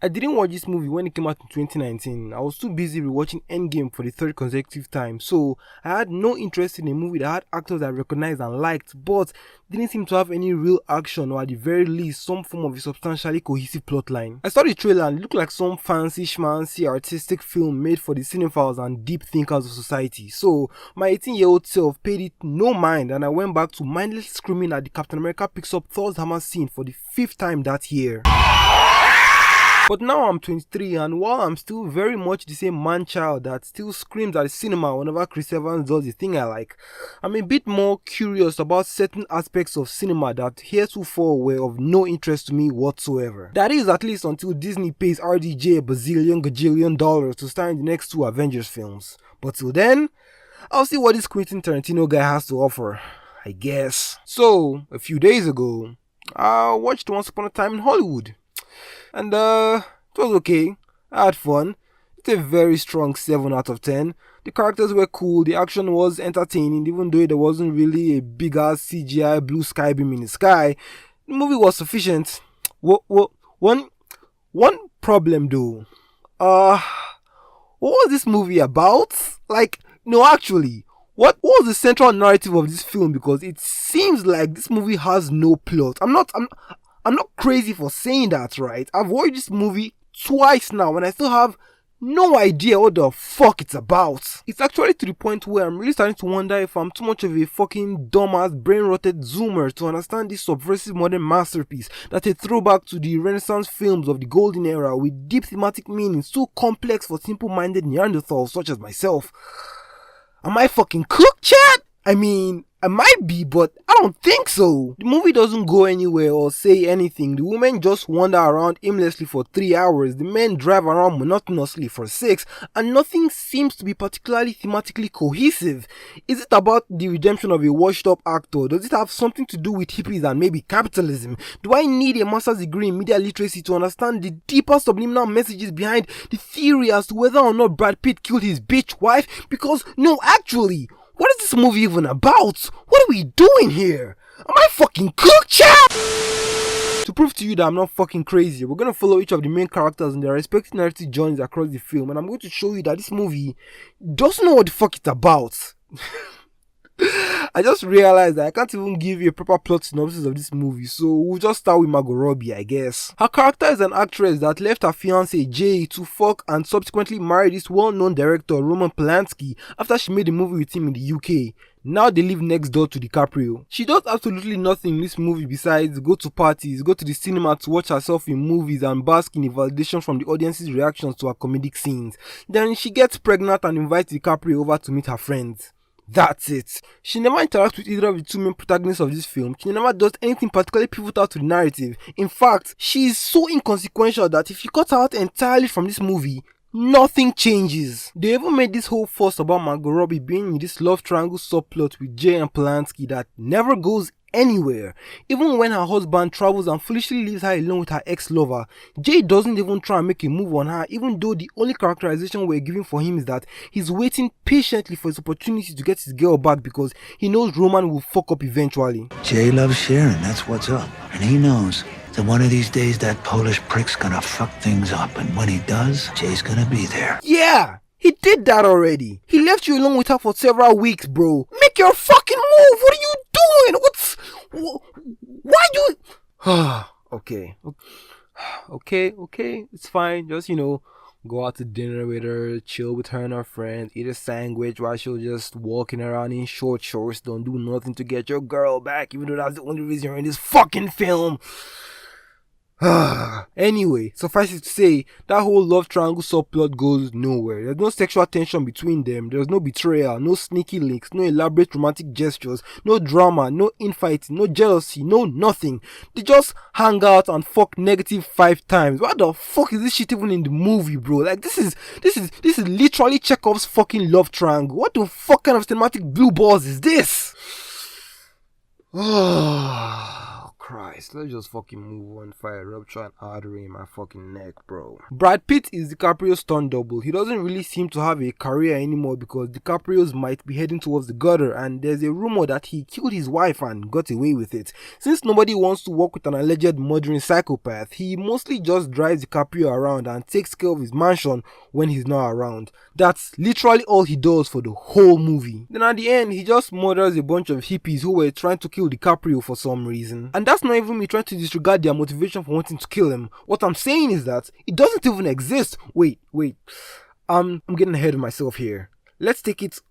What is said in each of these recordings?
I didn't watch this movie when it came out in 2019. I was too busy rewatching Endgame for the third consecutive time, so I had no interest in a movie that had actors I recognized and liked, but didn't seem to have any real action or at the very least some form of a substantially cohesive plotline. I saw the trailer and it looked like some fancy schmancy artistic film made for the cinephiles and deep thinkers of society, so my 18-year-old self paid it no mind and I went back to mindlessly screaming at the Captain America picks up Thor's hammer scene for the 5th time that year. But now I'm 23 and while I'm still very much the same man-child that still screams at the cinema whenever Chris Evans does the thing I like, I'm a bit more curious about certain aspects of cinema that heretofore were of no interest to me whatsoever. That is at least until Disney pays RDJ a bazillion gajillion dollars to star in the next 2 Avengers films. But till then, I'll see what this Quentin Tarantino guy has to offer, I guess. So, a few days ago, I watched Once Upon a Time in Hollywood. And it was okay. I had fun. It's a very strong 7 out of 10. The characters were cool, the action was entertaining, even though there wasn't really a big ass CGI blue sky beam in the sky. The movie was sufficient. One problem though. What was this movie about? Like, no, actually, what was the central narrative of this film? Because it seems like this movie has no plot. I'm not crazy for saying that, right? I've watched this movie twice now and I still have no idea what the fuck it's about. It's actually to the point where I'm really starting to wonder if I'm too much of a fucking dumbass brain-rotted zoomer to understand this subversive modern masterpiece that's a throwback to the Renaissance films of the golden era with deep thematic meanings so complex for simple-minded Neanderthals such as myself. Am I fucking cooked, chat? I mean, I might be, but I don't think so. The movie doesn't go anywhere or say anything. The women just wander around aimlessly for 3 hours. The men drive around monotonously for 6, and nothing seems to be particularly thematically cohesive. Is it about the redemption of a washed-up actor? Does it have something to do with hippies and maybe capitalism? Do I need a master's degree in media literacy to understand the deeper subliminal messages behind the theory as to whether or not Brad Pitt killed his bitch wife? Because, no, actually, what is this movie even about? What are we doing here? Am I fucking cooked, chat? To prove to you that I'm not fucking crazy, we're gonna follow each of the main characters in their respective narrative journeys across the film, and I'm going to show you that this movie doesn't know what the fuck it's about. I just realized that I can't even give you a proper plot synopsis of this movie, so we'll just start with Margot Robbie, I guess. Her character is an actress that left her fiancé Jay to fuck and subsequently marry this well-known director Roman Polanski after she made a movie with him in the UK. Now they live next door to DiCaprio. She does absolutely nothing in this movie besides go to parties, go to the cinema to watch herself in movies and bask in the validation from the audience's reactions to her comedic scenes. Then she gets pregnant and invites DiCaprio over to meet her friends. That's it. She never interacts with either of the 2 main protagonists of this film. She never does anything particularly pivotal to the narrative. In fact, she is so inconsequential that if you cut her out entirely from this movie, nothing changes. They even made this whole fuss about Margot Robbie being in this love triangle subplot with Jay and Polanski that never goes anywhere. Even when her husband travels and foolishly leaves her alone with her ex-lover, Jay doesn't even try and make a move on her, even though the only characterization we're giving for him is that he's waiting patiently for his opportunity to get his girl back because he knows Roman will fuck up eventually. Jay loves Sharon, that's what's up. And he knows that one of these days that Polish prick's gonna fuck things up, and when he does, Jay's gonna be there. Yeah! He did that already. He left you alone with her for several weeks, bro. Make your fucking move. What are you doing? Why do Okay. Okay. It's fine. Just, go out to dinner with her, chill with her and her friends, eat a sandwich while she'll just walking around in short shorts, don't do nothing to get your girl back, even though that's the only reason you're in this fucking film. Anyway, suffice it to say, that whole love triangle subplot goes nowhere. There's no sexual tension between them, there's no betrayal, no sneaky links, no elaborate romantic gestures, no drama, no infighting, no jealousy, no nothing. They just hang out and fuck -5 times. Why the fuck is this shit even in the movie, bro? Like, this is literally Chekhov's fucking love triangle. What the fuck kind of cinematic blue balls is this? Christ, let's just fucking move on. Fire rupture an artery in my fucking neck, bro. Brad Pitt is DiCaprio's stunt double. He doesn't really seem to have a career anymore because DiCaprio's might be heading towards the gutter, and there's a rumor that he killed his wife and got away with it. Since nobody wants to work with an alleged murdering psychopath, he mostly just drives DiCaprio around and takes care of his mansion when he's not around. That's literally all he does for the whole movie. Then at the end, he just murders a bunch of hippies who were trying to kill DiCaprio for some reason. And that's not even me trying to disregard their motivation for wanting to kill him. What I'm saying is that it doesn't even exist. Wait. I'm getting ahead of myself here. Let's take it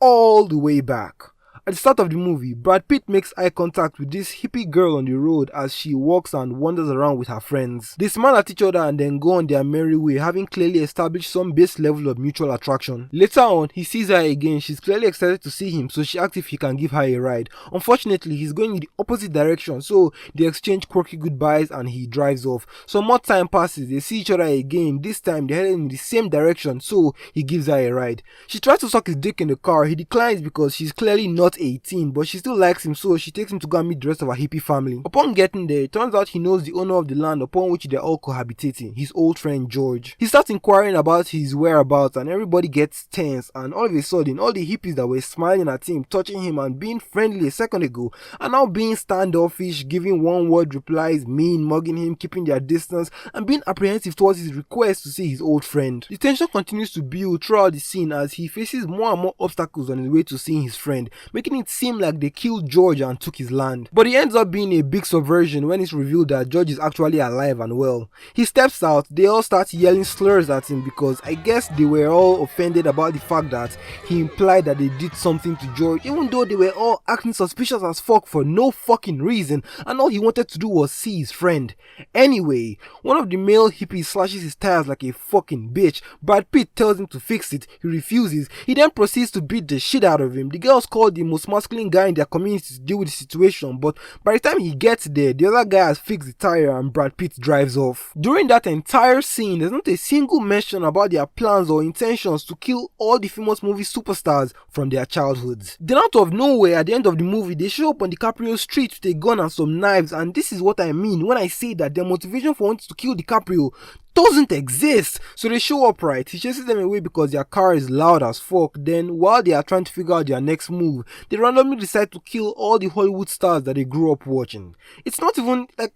all the way back. At the start of the movie, Brad Pitt makes eye contact with this hippie girl on the road as she walks and wanders around with her friends. They smile at each other and then go on their merry way, having clearly established some base level of mutual attraction. Later on, he sees her again. She's clearly excited to see him, so she asks if he can give her a ride. Unfortunately, he's going in the opposite direction, so they exchange quirky goodbyes and he drives off. Some more time passes, they see each other again. This time, they're heading in the same direction, so he gives her a ride. She tries to suck his dick in the car. He declines because she's clearly not 18, but she still likes him, so she takes him to go and meet the rest of her hippie family. Upon getting there, it turns out he knows the owner of the land upon which they're all cohabitating, his old friend George. He starts inquiring about his whereabouts and everybody gets tense, and all of a sudden, all the hippies that were smiling at him, touching him and being friendly a second ago are now being standoffish, giving one-word replies, mean, mugging him, keeping their distance, and being apprehensive towards his request to see his old friend. The tension continues to build throughout the scene as he faces more and more obstacles on his way to seeing his friend, making it seem like they killed George and took his land. But it ends up being a big subversion when it's revealed that George is actually alive and well. He steps out, they all start yelling slurs at him because I guess they were all offended about the fact that he implied that they did something to George, even though they were all acting suspicious as fuck for no fucking reason, and all he wanted to do was see his friend. Anyway, one of the male hippies slashes his tires like a fucking bitch. Brad Pitt tells him to fix it, he refuses. He then proceeds to beat the shit out of him. The girls call the most masculine guy in their community to deal with the situation, but by the time he gets there, the other guy has fixed the tire and Brad Pitt drives off. During that entire scene, there's not a single mention about their plans or intentions to kill all the famous movie superstars from their childhoods. Then out of nowhere, at the end of the movie, they show up on DiCaprio's street with a gun and some knives, and this is what I mean when I say that their motivation for wanting to kill DiCaprio doesn't exist. So they show up, right? He chases them away because their car is loud as fuck. Then while they are trying to figure out their next move, they randomly decide to kill all the Hollywood stars that they grew up watching. It's not even like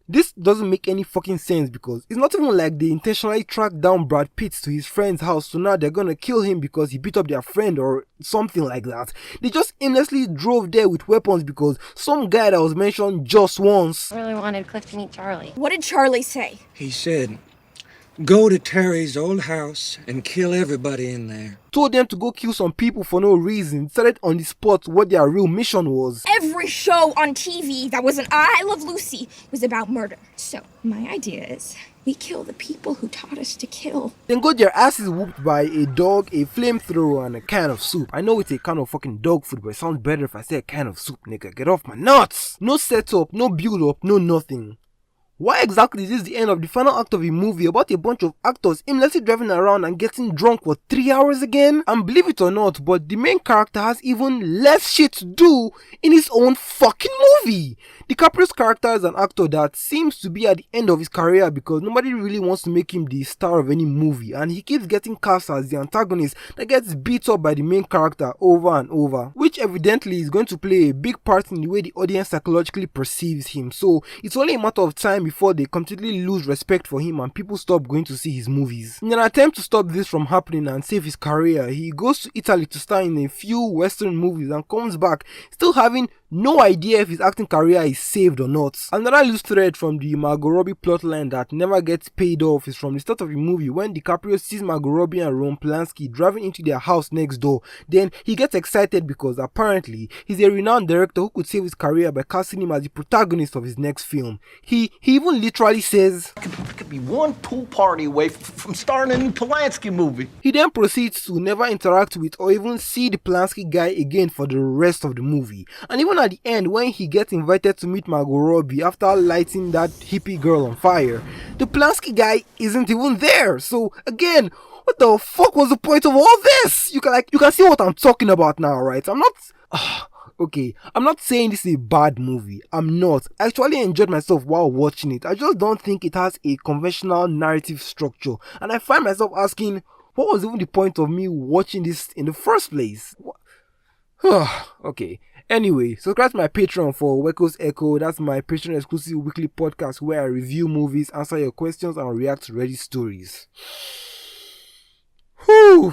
this doesn't make any fucking sense because it's not even like they intentionally tracked down Brad Pitt to his friend's house, so now they're gonna kill him because he beat up their friend or something like that. They just aimlessly drove there with weapons because some guy that was mentioned just once I really wanted Cliff to meet Charlie. What did Charlie say? He said, go to Terry's old house and kill everybody in there. told them to go kill some people for no reason, decided on the spot what their real mission was. Every show on TV that was an I Love Lucy was about murder. So, my idea is we kill the people who taught us to kill. Then got their asses whooped by a dog, a flamethrower, and a can of soup. I know it's a kind of fucking dog food, but it sounds better if I say a can of soup, nigga. Get off my nuts! No setup, no build up, no nothing. Why exactly is this the end of the final act of a movie about a bunch of actors aimlessly driving around and getting drunk for 3 hours again? And believe it or not, but the main character has even less shit to do in his own fucking movie. DiCaprio's character is an actor that seems to be at the end of his career because nobody really wants to make him the star of any movie, and he keeps getting cast as the antagonist that gets beat up by the main character over and over, which evidently is going to play a big part in the way the audience psychologically perceives him. So it's only a matter of time before they completely lose respect for him and people stop going to see his movies. In an attempt to stop this from happening and save his career, he goes to Italy to star in a few Western movies and comes back still having no idea if his acting career is saved or not. Another loose thread from the Margot Robbie plotline that never gets paid off is from the start of the movie when DiCaprio sees Margot Robbie and Roman Polanski driving into their house next door. Then he gets excited because apparently he's a renowned director who could save his career by casting him as the protagonist of his next film. He even literally says, I could be one pool party away from starring a new Polanski movie. He then proceeds to never interact with or even see the Polanski guy again for the rest of the movie. And even at the end, when he gets invited to meet Margot Robbie after lighting that hippie girl on fire, the Polanski guy isn't even there. So again, what the fuck was the point of all this? You can see what I'm talking about now, right? I'm not Okay, I'm not saying this is a bad movie. I'm not. I actually enjoyed myself while watching it. I just don't think it has a conventional narrative structure. And I find myself asking, what was even the point of me watching this in the first place? Okay. Anyway, subscribe to my Patreon for Weko's Echo. That's my Patreon exclusive weekly podcast where I review movies, answer your questions, and react to Reddit stories. Whew.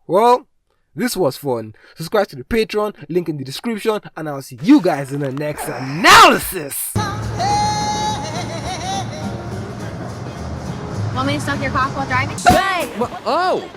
Well, this was fun. Subscribe to the Patreon, link in the description, and I'll see you guys in the next analysis. Want me to suck your cock while driving? Oh!